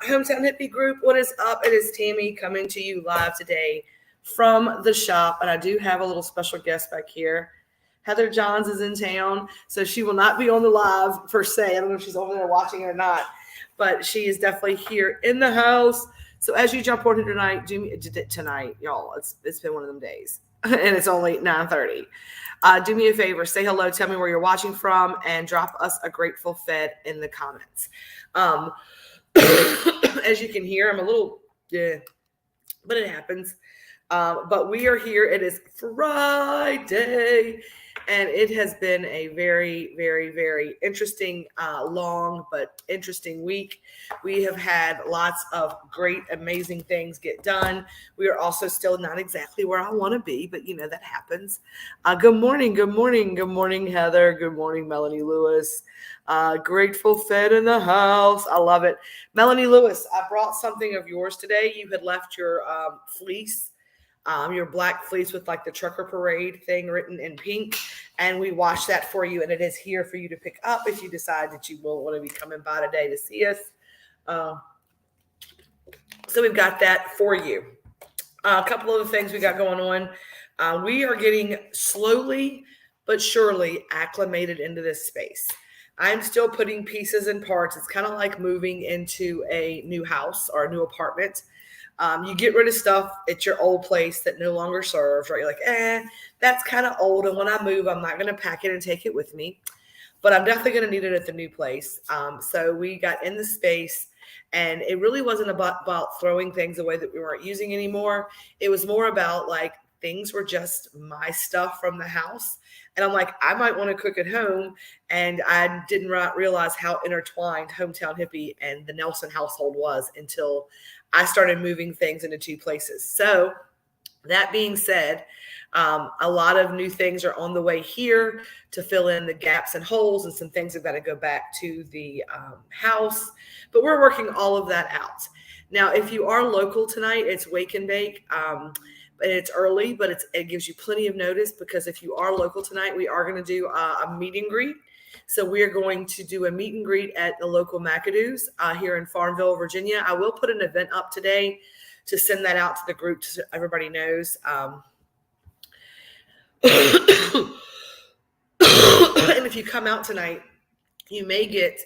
Hometown Hippie Group, what is up? It is Tammy coming to you live today from the shop, and I do have a little special guest back here. Heather Johns is in town, so she will not be on the live per se. I don't know if she's over there watching it or not, but she is definitely here in the house. So as you jump on here tonight, y'all, it's been one of them days, and it's only 9:30. Do me a favor, say hello, tell me where you're watching from, and drop us a grateful Fed in the comments. As you can hear, I'm a little, but it happens. But we are here. It is Friday, and it has been a very, very, very interesting, long but interesting week. We have had lots of great, amazing things get done. We are also still not exactly where I want to be, but that happens. Good morning, Heather. Good morning, Melanie Lewis. Grateful Fed in the house. I love it. Melanie Lewis, I brought something of yours today. You had left your fleece, your black fleece with like the trucker parade thing written in pink, and we washed that for you, and it is here for you to pick up if you decide that you will want to be coming by today to see us. So we've got that for you. A couple of the things we got going on. We are getting slowly but surely acclimated into this space. I'm still putting pieces and parts. It's kind of like moving into a new house or a new apartment. You get rid of stuff at your old place that no longer serves, right? You're like, that's kind of old. And when I move, I'm not going to pack it and take it with me. But I'm definitely going to need it at the new place. So we got in the space, and it really wasn't about throwing things away that we weren't using anymore. It was more about like things were just my stuff from the house. And I'm like, I might want to cook at home. And I didn't realize how intertwined Hometown Hippie and the Nelson household was until I started moving things into two places. So that being said, a lot of new things are on the way here to fill in the gaps and holes, and some things have got to go back to the house. But we're working all of that out. Now, if you are local tonight, it's Wake and Bake. And it's early, but it gives you plenty of notice, because if you are local tonight, we are going to do a meet and greet. So we are going to do a meet and greet at the local McAdoo's here in Farmville, Virginia. I will put an event up today to send that out to the group so everybody knows. And if you come out tonight, you may get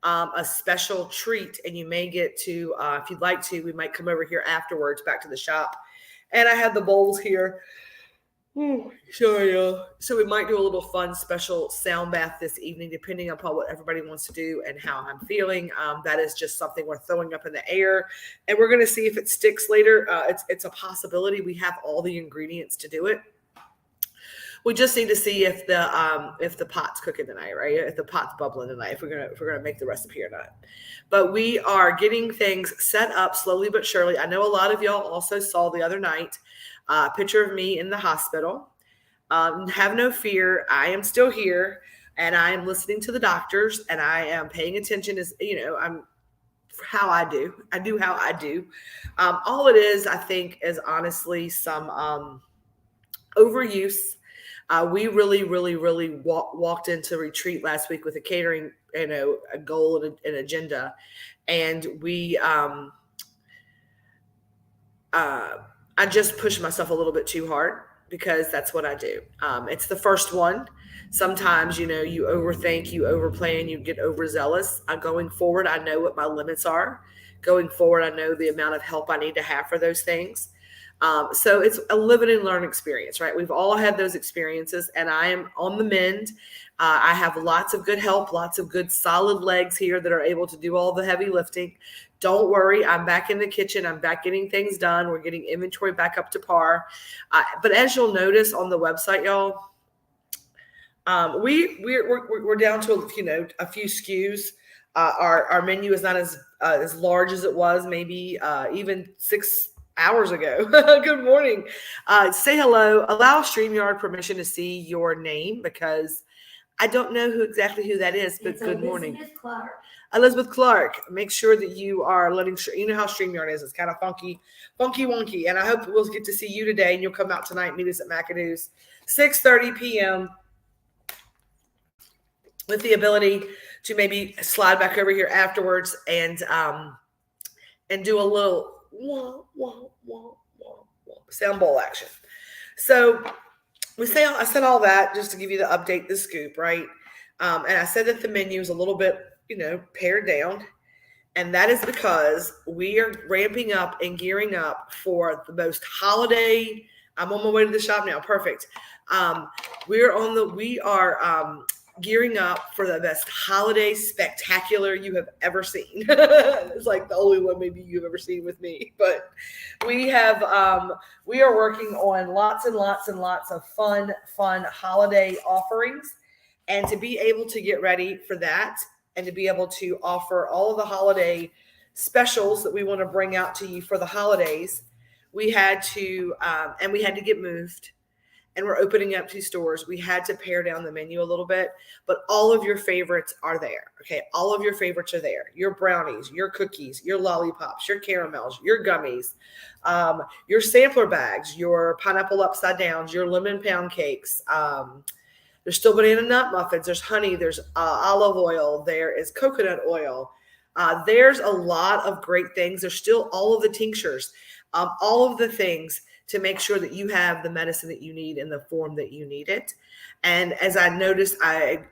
a special treat, and you may get to, if you'd like to, we might come over here afterwards back to the shop. And I have the bowls here. Sorry, y'all. So we might do a little fun special sound bath this evening, depending upon what everybody wants to do and how I'm feeling. That is just something we're throwing up in the air, and we're going to see if it sticks later. It's a possibility. We have all the ingredients to do it. We just need to see if the pot's cooking tonight, right? If the pot's bubbling tonight, if we're gonna make the recipe or not. But we are getting things set up slowly but surely. I know a lot of y'all also saw the other night a picture of me in the hospital. Have no fear, I am still here, and I am listening to the doctors, and I am paying attention. I'm how I do. I do how I do. All it is, I think, is honestly some overuse. We really, really, really walked into retreat last week with a catering, a goal and an agenda. And I just pushed myself a little bit too hard, because that's what I do. It's the first one. Sometimes, you overthink, you overplan, you get overzealous. Going forward, I know what my limits are. Going forward, I know the amount of help I need to have for those things. So it's a live and learn experience, right? We've all had those experiences, and I am on the mend. I have lots of good help, lots of good solid legs here that are able to do all the heavy lifting. Don't worry, I'm back in the kitchen. I'm back getting things done. We're getting inventory back up to par. But as you'll notice on the website, y'all, we're down to a few SKUs. Our menu is not as large as it was maybe even 6 hours ago. Good morning. Say hello. Allow StreamYard permission to see your name, because I don't know exactly who that is, but good morning. Elizabeth Clark. Make sure that you are letting, how StreamYard is. It's kind of funky wonky. And I hope we'll get to see you today, and you'll come out tonight, meet us at McAdoo's, 6:30 p.m. with the ability to maybe slide back over here afterwards and and do a little wah, wah, wah, wah, wah, sound bowl action. So I said all that just to give you the update, the scoop, right? And I said that the menu is a little bit, pared down. And that is because we are ramping up and gearing up for the most holiday. I'm on my way to the shop now. Perfect. We are gearing up for the best holiday spectacular you have ever seen. It's like the only one maybe you've ever seen with me. But we are working on lots and lots and lots of fun holiday offerings. And to be able to get ready for that and to be able to offer all of the holiday specials that we want to bring out to you for the holidays, we had to get moved, and we're opening up 2 stores. We had to pare down the menu a little bit, but all of your favorites are there. Okay. All of your favorites are there. Your brownies, your cookies, your lollipops, your caramels, your gummies, your sampler bags, your pineapple upside downs, your lemon pound cakes, there's still banana nut muffins. There's honey. There's olive oil. There is coconut oil. There's a lot of great things. There's still all of the tinctures, all of the things to make sure that you have the medicine that you need in the form that you need it. And as I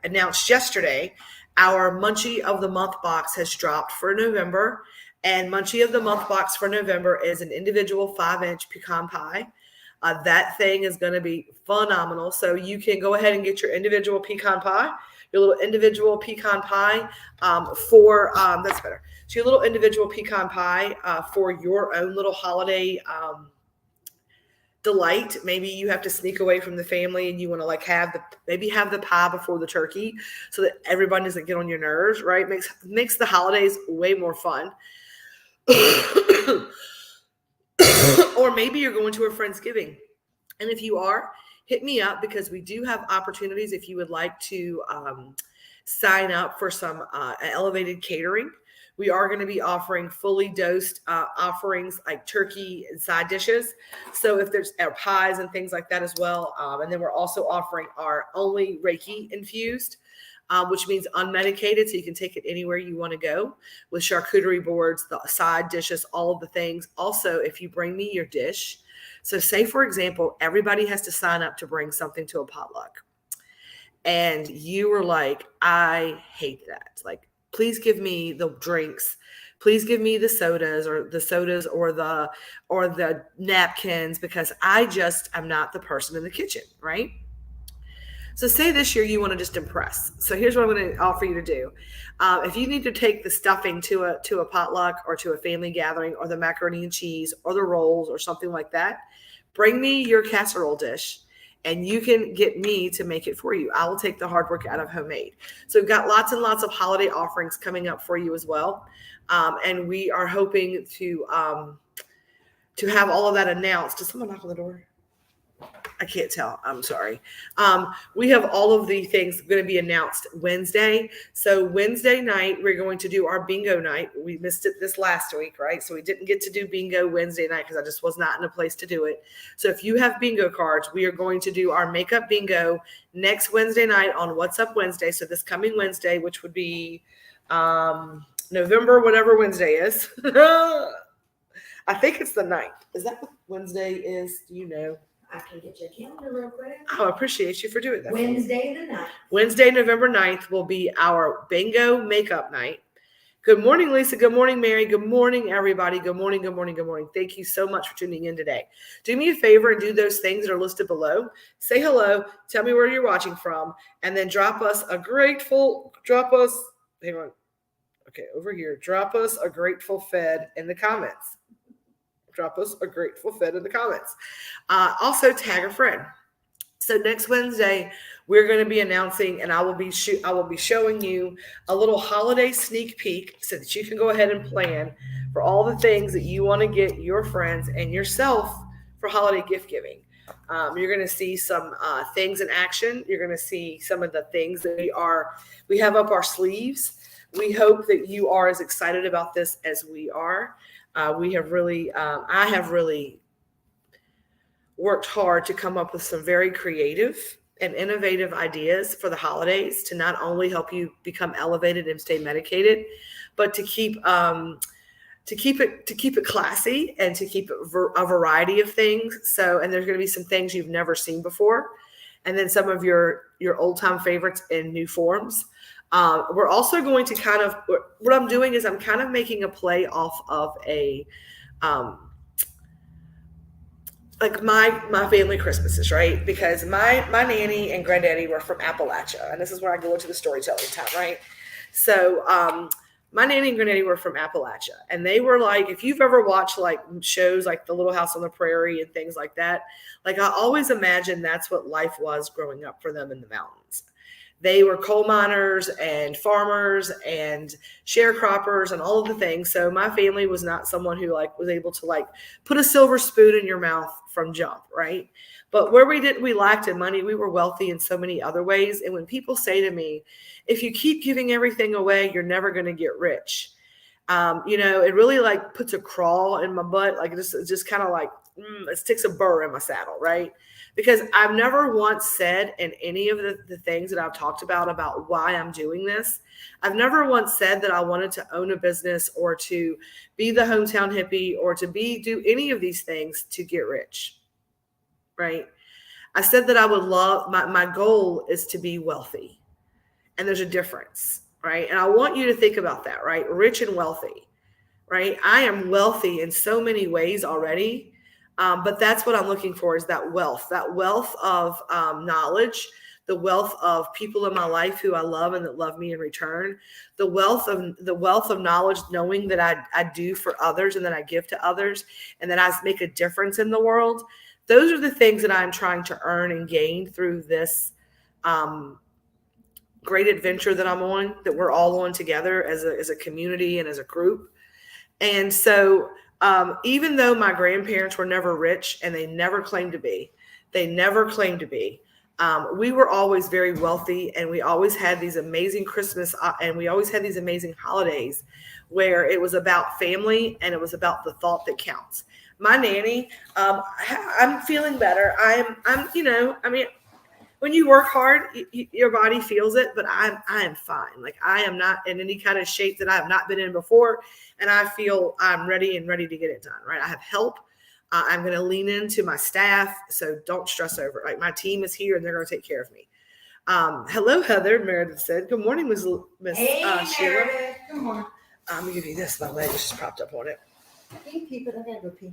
announced yesterday, our Munchie of the Month box has dropped for November. And Munchie of the Month box for November is an individual 5-inch pecan pie. That thing is going to be phenomenal. So you can go ahead and get your individual pecan pie, your little individual pecan pie that's better. So your little individual pecan pie for your own little holiday delight. Maybe you have to sneak away from the family and you want to have the pie before the turkey so that everybody doesn't get on your nerves, right? Makes the holidays way more fun. Or maybe you're going to a Friendsgiving. And if you are, hit me up because we do have opportunities if you would like to sign up for some elevated catering. We are going to be offering fully dosed offerings like turkey and side dishes. So if there's pies and things like that as well. And then we're also offering our only Reiki infused, which means unmedicated, so you can take it anywhere you want to go with charcuterie boards, the side dishes, all of the things. Also, if you bring me your dish, so say, for example, everybody has to sign up to bring something to a potluck. And you were like, I hate that. Like, please give me the drinks. Please give me the sodas or the napkins because I'm not the person in the kitchen, right? So say this year you want to just impress. So here's what I'm going to offer you to do. If you need to take the stuffing to a potluck or to a family gathering or the macaroni and cheese or the rolls or something like that, bring me your casserole dish and you can get me to make it for you. I will take the hard work out of homemade. So we've got lots and lots of holiday offerings coming up for you as well. And we are hoping to have all of that announced. Does someone knock on the door? I can't tell. I'm sorry. We have all of the things going to be announced Wednesday. So Wednesday night, we're going to do our bingo night. We missed it this last week, right? So we didn't get to do bingo Wednesday night because I just was not in a place to do it. So if you have bingo cards, we are going to do our makeup bingo next Wednesday night on What's Up Wednesday. So this coming Wednesday, which would be November, whatever Wednesday is. I think it's the 9th. Is that what Wednesday is? Do you know? I can get your calendar real quick. I appreciate you for doing that. Wednesday the 9th. Wednesday, November 9th will be our bingo makeup night. Good morning, Lisa. Good morning, Mary. Good morning, everybody. Good morning, good morning, good morning. Thank you so much for tuning in today. Do me a favor and do those things that are listed below. Say hello. Tell me where you're watching from. And then drop us a grateful Fed in the comments. Drop us a grateful Fed in the comments. Also tag a friend. So next Wednesday, we're going to be announcing, and I will be showing you a little holiday sneak peek so that you can go ahead and plan for all the things that you want to get your friends and yourself for holiday gift giving. You're going to see some things in action. You're going to see some of the things that we have up our sleeves. We hope that you are as excited about this as we are. I have really worked hard to come up with some very creative and innovative ideas for the holidays to not only help you become elevated and stay medicated, but to keep to keep it classy and to keep it a variety of things. So, and there's going to be some things you've never seen before, and then some of your old time favorites in new forms. We're also going to kind of, what I'm doing is I'm kind of making a play off of a, like my family Christmases, right? Because my nanny and granddaddy were from Appalachia, and this is where I go into the storytelling time, right? So my nanny and granddaddy were from Appalachia, and they were like, if you've ever watched like shows like The Little House on the Prairie and things like that, like I always imagined that's what life was growing up for them in the mountains. They were coal miners and farmers and sharecroppers and all of the things. So my family was not someone who like was able to like put a silver spoon in your mouth from jump, right? But where we lacked in money, we were wealthy in so many other ways. And when people say to me, if you keep giving everything away, you're never going to get rich. It really like puts a crawl in my butt. Like it's just kind of like, it sticks a burr in my saddle, right? Because I've never once said in any of the things that I've talked about why I'm doing this, I've never once said that I wanted to own a business or to be the hometown hippie or to do any of these things to get rich, right? I said that I would love, my goal is to be wealthy. And there's a difference, right? And I want you to think about that, right? Rich and wealthy, right? I am wealthy in so many ways already. But that's what I'm looking for, is that wealth of knowledge, the wealth of people in my life who I love and that love me in return, the wealth of knowledge, knowing that I do for others and that I give to others and that I make a difference in the world. Those are the things that I'm trying to earn and gain through this great adventure that I'm on, that we're all on together as a community and as a group. And so even though my grandparents were never rich and they never claimed to be, we were always very wealthy, and we always had these amazing Christmas and we always had these amazing holidays where it was about family and it was about the thought that counts. My nanny, I'm feeling better. When you work hard, your body feels it, but I am fine. Like I am not in any kind of shape that I have not been in before. And I feel I'm ready to get it done, right? I have help. I'm going to lean into my staff. So don't stress over it. Like my team is here and they're going to take care of me. Hello, Heather, Meredith said. Good morning, Miss Hey, Sheila. Meredith. Good morning. I'm going to give you this. My leg just propped up on it. Can you keep it? I gotta go pee.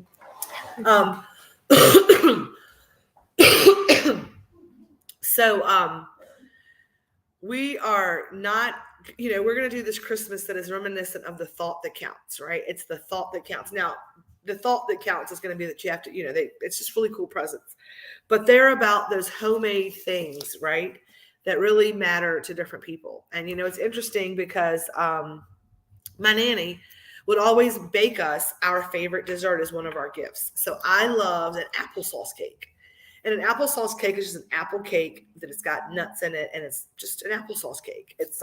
So we are not, we're going to do this Christmas that is reminiscent of the thought that counts, right? It's the thought that counts. Now, the thought that counts is going to be that you have to, it's just really cool presents. But they're about those homemade things, right, that really matter to different people. And, it's interesting because my nanny would always bake us our favorite dessert as one of our gifts. So I loved an applesauce cake. And an applesauce cake is just an apple cake that it's got nuts in it, and it's just an applesauce cake. It's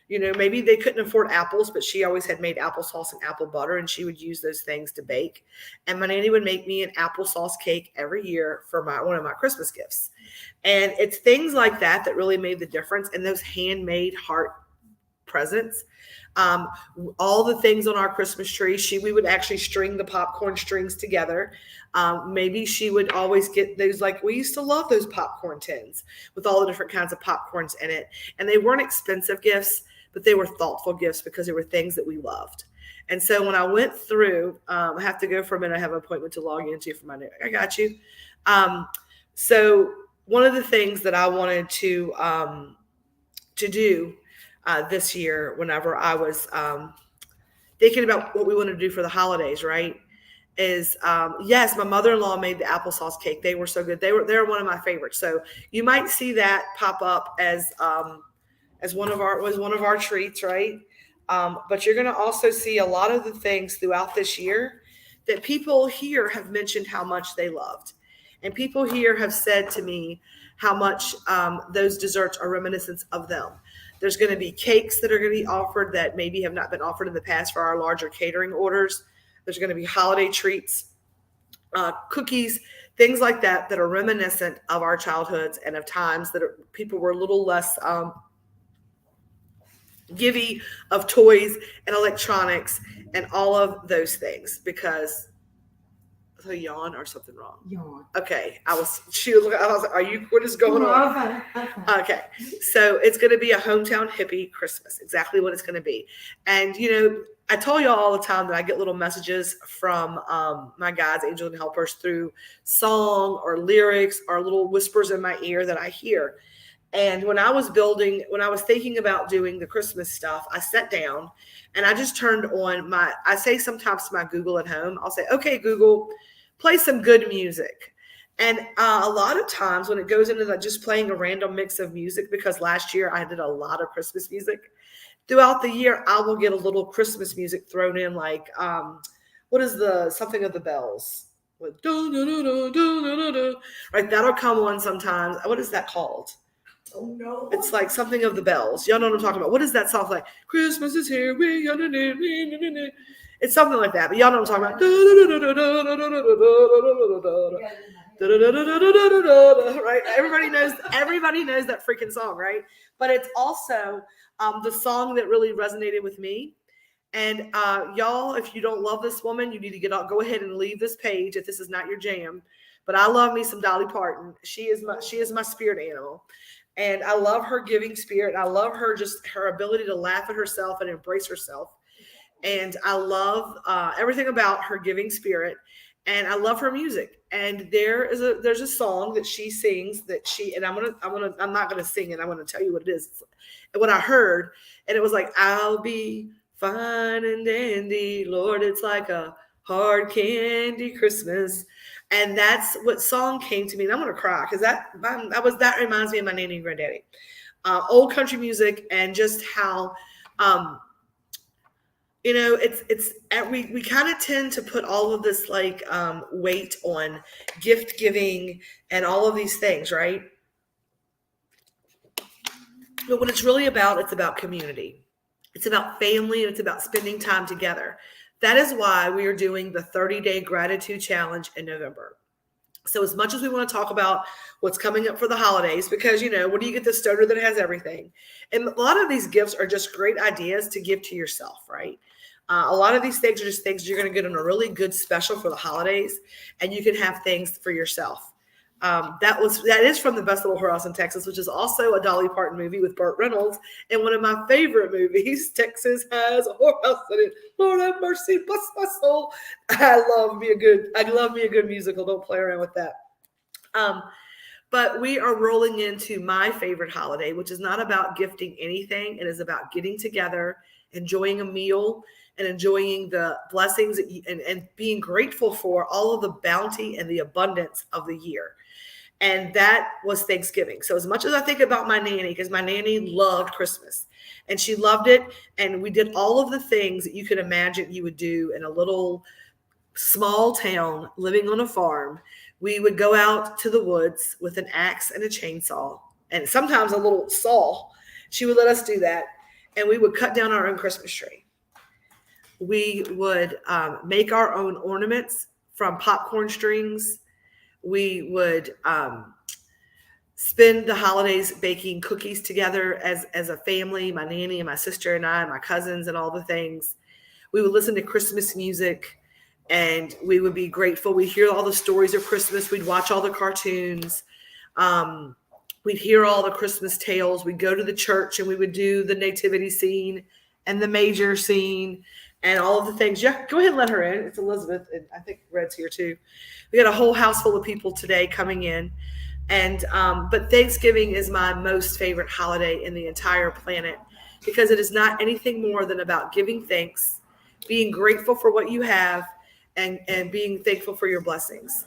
maybe they couldn't afford apples, but she always had made applesauce and apple butter, and she would use those things to bake. And my nanny would make me an applesauce cake every year for one of my Christmas gifts. And it's things like that that really made the difference, and those handmade heart presents. All the things on our Christmas tree, we would actually string the popcorn strings together. Maybe she would always get those, like we used to love those popcorn tins with all the different kinds of popcorns in it. And they weren't expensive gifts, but they were thoughtful gifts because they were things that we loved. And so when I went through, I have to go for a minute. I have an appointment to log into for my new. I got you. So one of the things that I wanted to do this year, whenever I was thinking about what we wanted to do for the holidays, right, is yes, my mother-in-law made the applesauce cake. They were so good. They're one of my favorites. So you might see that pop up as one of our treats, right? But you're going to also see a lot of the things throughout this year that people here have mentioned how much they loved, and people here have said to me how much those desserts are reminiscent of them. There's going to be cakes that are going to be offered that maybe have not been offered in the past for our larger catering orders. There's going to be holiday treats, cookies, things like that are reminiscent of our childhoods and of times that people were a little less, givey of toys and electronics and all of those things because a yawn or something wrong. Yawn. Okay, I was like, are you? What is going No, on? I'm fine. Okay, so it's going to be a hometown hippie Christmas. Exactly what it's going to be, and I tell y'all all the time that I get little messages from my guys, angels and helpers, through song or lyrics or little whispers in my ear that I hear. And when I was thinking about doing the Christmas stuff, I sat down and I just turned on I say sometimes to my Google at home, I'll say, okay, Google, play some good music. And a lot of times when it goes into just playing a random mix of music, because last year I did a lot of Christmas music, throughout the year, I will get a little Christmas music thrown in, like, what is something of the bells? Right, that'll come on sometimes. What is that called? Oh no. It's like something of the bells. Y'all know what I'm talking about. What is that song like? Christmas is here. It's something like that. But y'all know what I'm talking about. Right? Everybody knows that freaking song, right? But it's also the song that really resonated with me. And y'all, if you don't love this woman, you need to go ahead and leave this page if this is not your jam. But I love me some Dolly Parton. She is my spirit animal. And I love her giving spirit. I love her ability to laugh at herself and embrace herself. And I love everything about her giving spirit. And I love her music. And there's a song that she sings and I'm not gonna sing it. I'm gonna tell you what it is. And what I heard, and it was like, I'll be fine and dandy, Lord, it's like a hard candy Christmas. And that's what song came to me. And I'm going to cry because that reminds me of my nanny and granddaddy. Old country music and just how, we kind of tend to put all of this weight on gift giving and all of these things, right? But what it's really about, it's about community. It's about family, and it's about spending time together. That is why we are doing the 30-day gratitude challenge in November. So as much as we want to talk about what's coming up for the holidays, because, what do you get the stoner that has everything? And a lot of these gifts are just great ideas to give to yourself, right? A lot of these things are just things you're going to get on a really good special for the holidays, and you can have things for yourself. That is from The Best Little Whorehouse in Texas, which is also a Dolly Parton movie with Burt Reynolds. And one of my favorite movies, Texas Has a Whorehouse in It. Lord have mercy, bless my soul. I love me a good musical. Don't play around with that. But we are rolling into my favorite holiday, which is not about gifting anything. It is about getting together, enjoying a meal, and enjoying the blessings and being grateful for all of the bounty and the abundance of the year. And that was Thanksgiving. So as much as I think about my nanny, because my nanny loved Christmas and she loved it. And we did all of the things that you could imagine you would do in a little small town living on a farm. We would go out to the woods with an axe and a chainsaw and sometimes a little saw. She would let us do that. And we would cut down our own Christmas tree. We would make our own ornaments from popcorn strings. We would spend the holidays baking cookies together as a family, my nanny and my sister and I, and my cousins and all the things. We would listen to Christmas music and we would be grateful. We'd hear all the stories of Christmas. We'd watch all the cartoons. We'd hear all the Christmas tales. We'd go to the church and we would do the nativity scene and the major scene and all of the things. Yeah, go ahead and let her in. It's Elizabeth, and I think Red's here too. We got a whole house full of people today coming in. And but Thanksgiving is my most favorite holiday in the entire planet because it is not anything more than about giving thanks, being grateful for what you have, and being thankful for your blessings.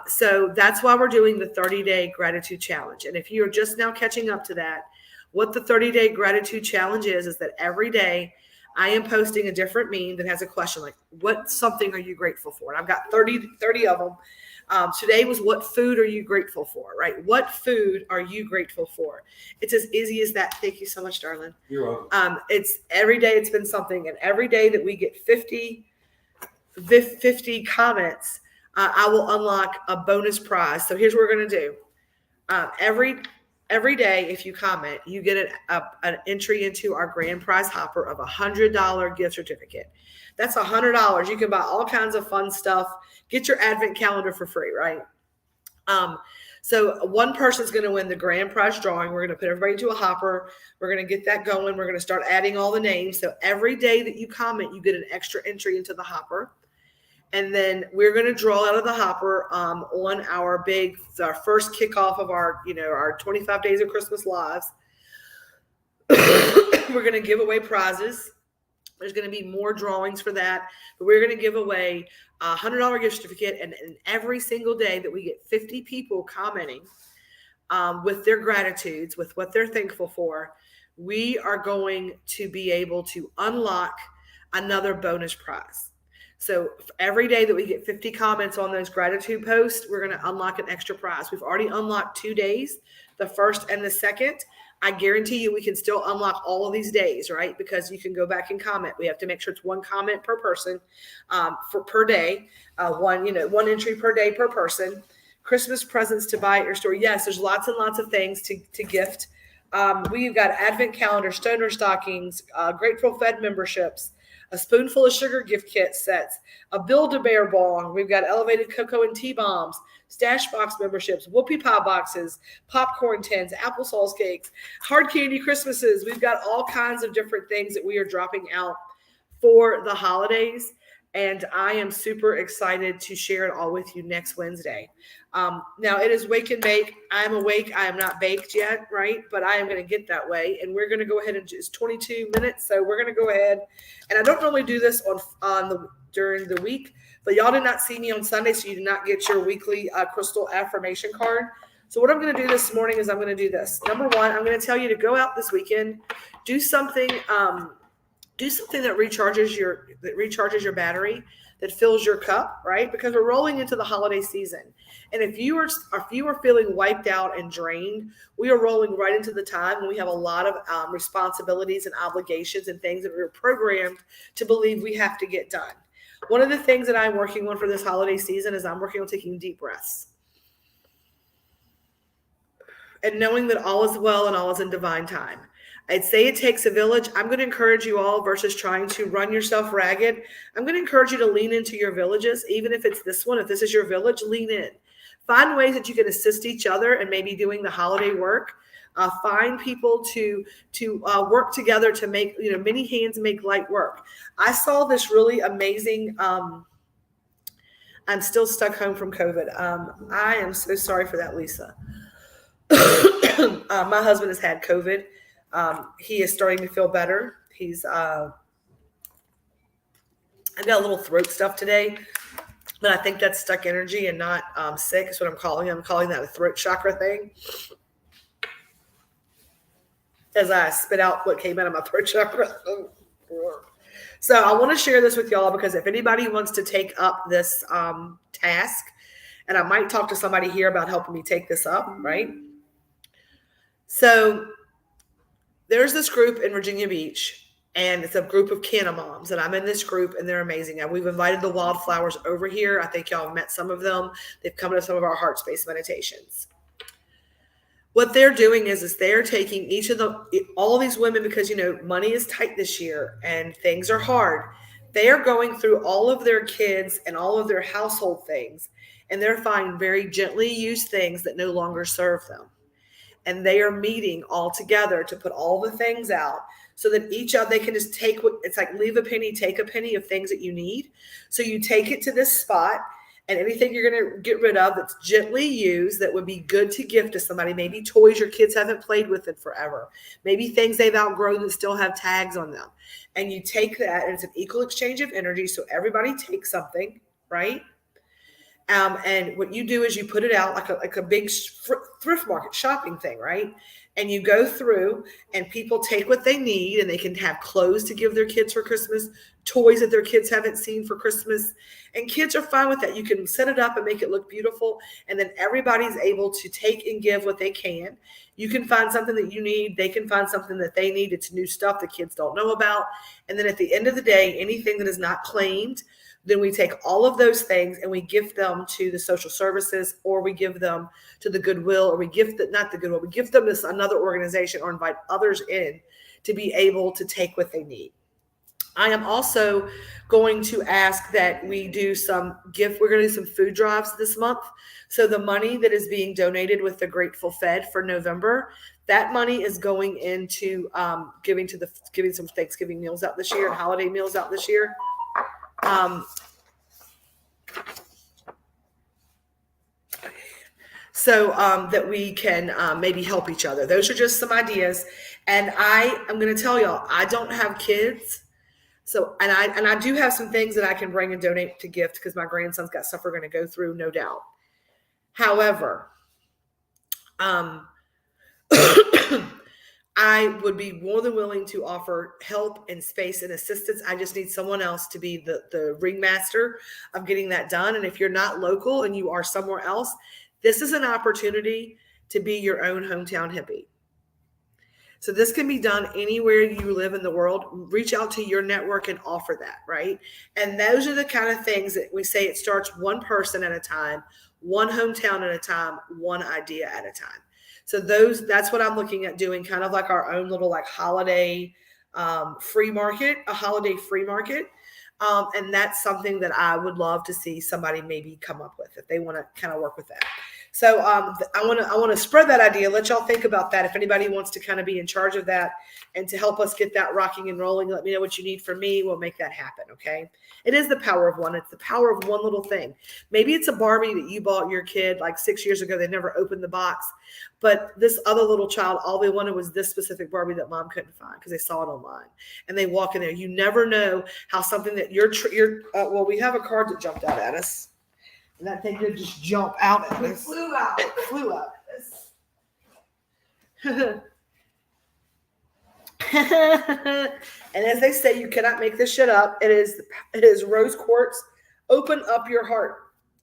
So that's why we're doing the 30-day gratitude challenge. And if you're just now catching up to that, what the 30-day gratitude challenge is that every day I am posting a different meme that has a question like, what something are you grateful for? And I've got 30 of them. Today was, what food are you grateful for, right? What food are you grateful for? It's as easy as that. Thank you so much, darling. You're welcome. It's every day it's been something. And every day that we get 50 comments, I will unlock a bonus prize. So here's what we're going to do. every day, if you comment, you get an entry into our grand prize hopper of $100 gift certificate. That's $100. You can buy all kinds of fun stuff. Get your advent calendar for free, right? So one person's going to win the grand prize drawing. We're going to put everybody into a hopper. We're going to get that going. We're going to start adding all the names. So every day that you comment, you get an extra entry into the hopper. And then we're going to draw out of the hopper on our first kickoff of our 25 Days of Christmas Lives. We're going to give away prizes. There's going to be more drawings for that. But we're going to give away a $100 gift certificate. And every single day that we get 50 people commenting with their gratitudes, with what they're thankful for, we are going to be able to unlock another bonus prize. So every day that we get 50 comments on those gratitude posts, we're going to unlock an extra prize. We've already unlocked 2 days, the first and the second. I guarantee you we can still unlock all of these days, right? Because you can go back and comment. We have to make sure it's 1 comment per person per day, one entry per day per person. Christmas presents to buy at your store. Yes, there's lots and lots of things to gift. We've got advent calendar, stoner stockings, Grateful Fed memberships, a spoonful of sugar gift kit sets, a Build-A-Bear bong. We've got elevated cocoa and tea bombs, Stash Box memberships, whoopie pie boxes, popcorn tins, applesauce cakes, hard candy Christmases. We've got all kinds of different things that we are dropping out for the holidays. And I am super excited to share it all with you next Wednesday. Now it is wake and bake. I'm awake. I am not baked yet, right? But I am going to get that way. And we're going to go ahead and it's 22 minutes. So we're going to go ahead. And I don't normally do this during the week, but y'all did not see me on Sunday. So you did not get your weekly crystal affirmation card. So what I'm going to do this morning is I'm going to do this. Number one, I'm going to tell you to go out this weekend, do something that recharges your battery, that fills your cup, right? Because we're rolling into the holiday season. And if you are feeling wiped out and drained, we are rolling right into the time when we have a lot of responsibilities and obligations and things that we're programmed to believe we have to get done. One of the things that I'm working on for this holiday season is I'm working on taking deep breaths and knowing that all is well and all is in divine time. I'd say it takes a village. I'm going to encourage you all versus trying to run yourself ragged. I'm going to encourage you to lean into your villages, even if it's this one. If this is your village, lean in. Find ways that you can assist each other and maybe doing the holiday work. Find people to work together to make, many hands make light work. I saw this really amazing. I'm still stuck home from COVID. I am so sorry for that, Lisa. My husband has had COVID. He is starting to feel better. I've got a little throat stuff today, but I think that's stuck energy and not sick is what I'm calling it. I'm calling that a throat chakra thing. As I spit out what came out of my throat chakra. So I want to share this with y'all because if anybody wants to take up this task, and I might talk to somebody here about helping me take this up, right? So there's this group in Virginia Beach, and it's a group of Canna moms, and I'm in this group, and they're amazing. And we've invited the Wildflowers over here. I think y'all have met some of them. They've come to some of our heart space meditations. What they're doing is they're taking all these women, because, money is tight this year and things are hard. They are going through all of their kids and all of their household things, and they're finding very gently used things that no longer serve them. And they are meeting all together to put all the things out so that they can just take it's like leave a penny, take a penny of things that you need. So you take it to this spot, and anything you're going to get rid of that's gently used that would be good to gift to somebody, maybe toys your kids haven't played with in forever, maybe things they've outgrown that still have tags on them. And you take that, and it's an equal exchange of energy. So everybody takes something, right? And what you do is you put it out like a big thrift market shopping thing, right? And you go through, and people take what they need, and they can have clothes to give their kids for Christmas, toys that their kids haven't seen for Christmas. And kids are fine with that. You can set it up and make it look beautiful. And then everybody's able to take and give what they can. You can find something that you need. They can find something that they need. It's new stuff the kids don't know about. And then at the end of the day, anything that is not claimed then we take all of those things and we gift them to the social services, or we give them to the Goodwill, or we gift it, not the Goodwill, we gift them to another organization or invite others in to be able to take what they need. I am also going to ask that we do we're going to do some food drives this month. So the money that is being donated with the Grateful Fed for November, that money is going into giving some Thanksgiving meals out this year and holiday meals out this year. So that we can maybe help each other. Those are just some ideas. And I'm going to tell y'all, I don't have kids. So, and I do have some things that I can bring and donate to gift because my grandson's got stuff we're going to go through, no doubt. However, I would be more than willing to offer help and space and assistance. I just need someone else to be the ringmaster of getting that done. And if you're not local and you are somewhere else, this is an opportunity to be your own hometown hippie. So this can be done anywhere you live in the world. Reach out to your network and offer that, right? And those are the kind of things that we say it starts one person at a time, one hometown at a time, one idea at a time. So that's what I'm looking at doing, kind of like our own little like holiday free market, a holiday free market. And that's something that I would love to see somebody maybe come up with if they want to kind of work with that. So I want to spread that idea. Let y'all think about that. If anybody wants to kind of be in charge of that and to help us get that rocking and rolling, let me know what you need from me. We'll make that happen. Okay. It is the power of one. It's the power of one little thing. Maybe it's a Barbie that you bought your kid like 6 years ago. They never opened the box, but this other little child, all they wanted was this specific Barbie that mom couldn't find because they saw it online, and they walk in there. You never know how something that well, we have a card that jumped out at us. And that thing did just jump out at us. It flew out. It flew out at us. And as they say, you cannot make this shit up. It is rose quartz. Open up your heart.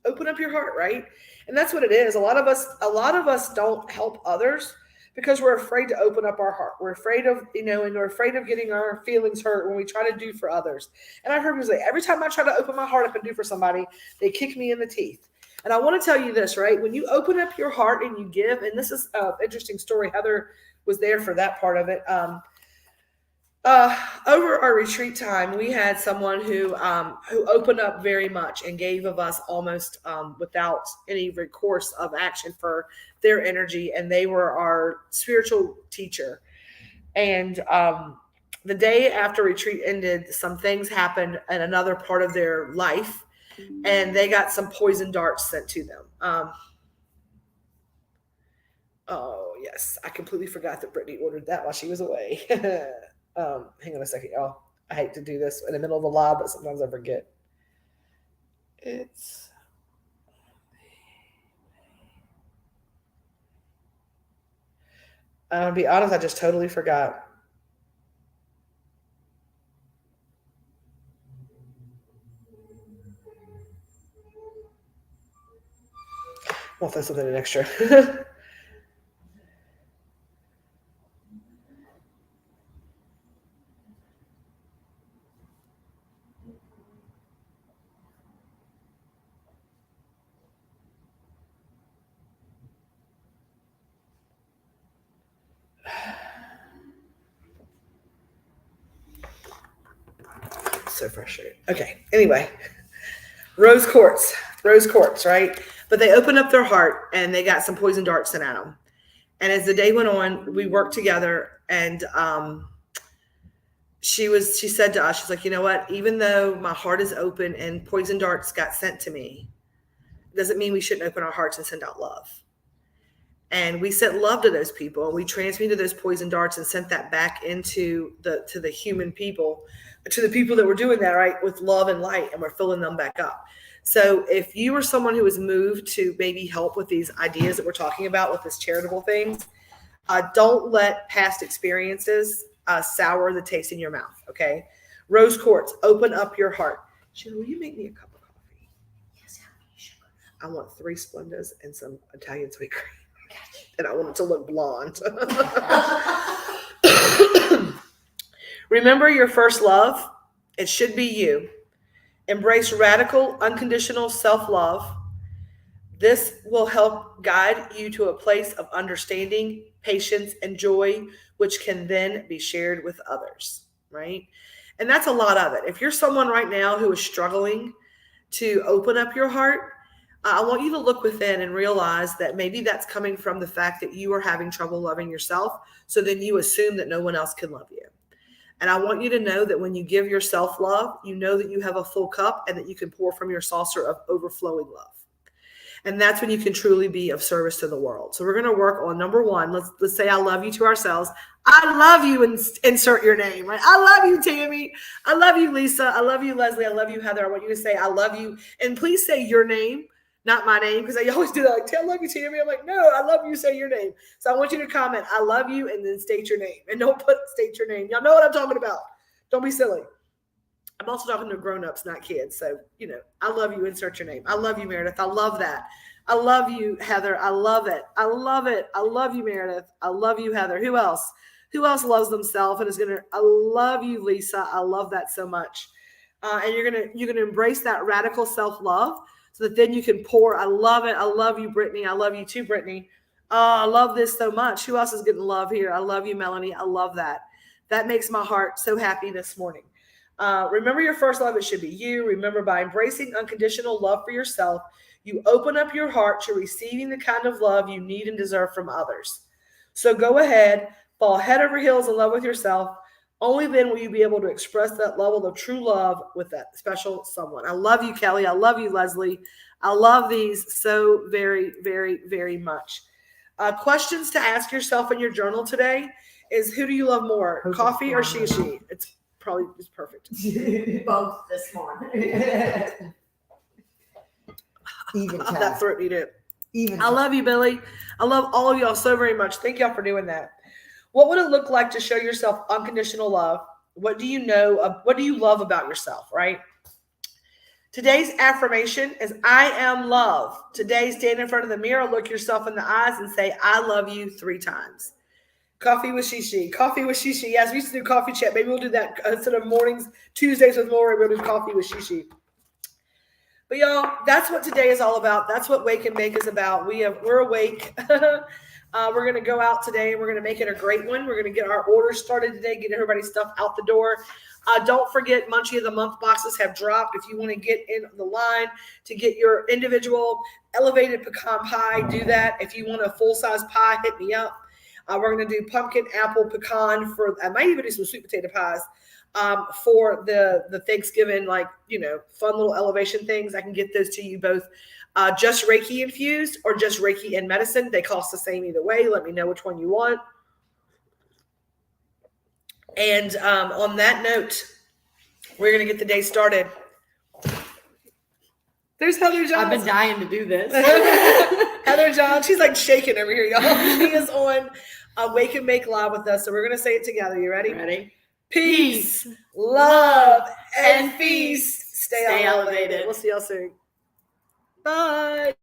Open up your heart, right? And that's what it is. A lot of us don't help others because we're afraid to open up our heart. We're afraid of, and we're afraid of getting our feelings hurt when we try to do for others. And I've heard people say, every time I try to open my heart up and do for somebody, they kick me in the teeth. And I want to tell you this, right? When you open up your heart and you give, and this is an interesting story. Heather was there for that part of it. Over our retreat time, we had someone who opened up very much and gave of us almost without any recourse of action for their energy, and they were our spiritual teacher. And the day after retreat ended, some things happened in another part of their life, and they got some poison darts sent to them. Oh yes, I completely forgot that Brittany ordered that while she was away. Hang on a second, y'all. I hate to do this in the middle of the live, but sometimes I forget. I'm gonna be honest, I just totally forgot. I'll throw something in extra. So frustrated. Okay. Anyway, rose quartz, right? But they opened up their heart and they got some poison darts sent at them. And as the day went on, we worked together, and she said to us, she's like, you know what? Even though my heart is open and poison darts got sent to me, it doesn't mean we shouldn't open our hearts and send out love. And we sent love to those people, and we transmuted those poison darts and sent that back into the human people, to the people that were doing that, right, with love and light, and we're filling them back up. So if you are someone who is moved to maybe help with these ideas that we're talking about with this charitable things, don't let past experiences sour the taste in your mouth, okay? Rose quartz, open up your heart. Sheila, will you make me a cup of coffee? Yes, honey, sugar. I want 3 Splendas and some Italian sweet cream. And I want it to look blonde. Remember your first love. It should be you. Embrace radical, unconditional self-love. This will help guide you to a place of understanding, patience, and joy, which can then be shared with others, right? And that's a lot of it. If you're someone right now who is struggling to open up your heart, I want you to look within and realize that maybe that's coming from the fact that you are having trouble loving yourself. So then you assume that no one else can love you. And I want you to know that when you give yourself love, you know that you have a full cup and that you can pour from your saucer of overflowing love. And that's when you can truly be of service to the world. So we're going to work on number one. Let's say I love you to ourselves. I love you, and insert your name, right? I love you, Tammy. I love you, Lisa. I love you, Leslie. I love you, Heather. I want you to say I love you. And please say your name, not my name, because I always do that. Like, I love you, Tammy. I'm like, no, I love you. Say your name. So I want you to comment, I love you, and then state your name. And don't state your name. Y'all know what I'm talking about. Don't be silly. I'm also talking to grown-ups, not kids. So, I love you, insert your name. I love you, Meredith. I love that. I love you, Heather. I love it. I love it. I love you, Meredith. I love you, Heather. Who else? Who else loves themselves and is going to, I love you, Lisa. I love that so much. And you're going to embrace that radical self-love so that then you can pour. I love it. I love you, Brittany. I love you too, Brittany. Oh, I love this so much. Who else is getting love here? I love you, Melanie. I love that. That makes my heart so happy this morning. Remember your first love. It should be you. Remember, by embracing unconditional love for yourself, you open up your heart to receiving the kind of love you need and deserve from others. So go ahead, fall head over heels in love with yourself. Only then will you be able to express that level of true love with that special someone. I love you, Kelly. I love you, Leslie. I love these so very, very, very much. Questions to ask yourself in your journal today is, who do you love more, coffee or shishi? It's perfect. Both this morning. Even time. That throat needed. Even. I love you, Billy. I love all of y'all so very much. Thank y'all for doing that. What would it look like to show yourself unconditional love? What do you know? What do you love about yourself, right? Today's affirmation is, I am love. Today, stand in front of the mirror, look yourself in the eyes and say, I love you 3 times. Coffee with Shishi. Coffee with Shishi. Yes, we used to do coffee chat. Maybe we'll do that instead of mornings, Tuesdays with Lori. We'll do coffee with Shishi. But y'all, that's what today is all about. That's what Wake and Bake is about. We're awake. We're going to go out today and we're going to make it a great one. We're going to get our orders started today, get everybody's stuff out the door. Don't forget, Munchie of the Month boxes have dropped. If you want to get in the line to get your individual elevated pecan pie, do that. If you want a full-size pie, hit me up. We're going to do pumpkin, apple, pecan I might even do some sweet potato pies for the Thanksgiving, fun little elevation things. I can get those to you both just Reiki infused or just Reiki and medicine. They cost the same either way. Let me know which one you want. And on that note, we're going to get the day started. There's Heather John. I've been dying to do this. Heather John, she's like shaking over here, y'all. She is on Wake and Make Live with us. So we're going to say it together. You ready? Ready? Peace, love, and feast. Stay elevated. elevated. We'll see y'all soon. Bye.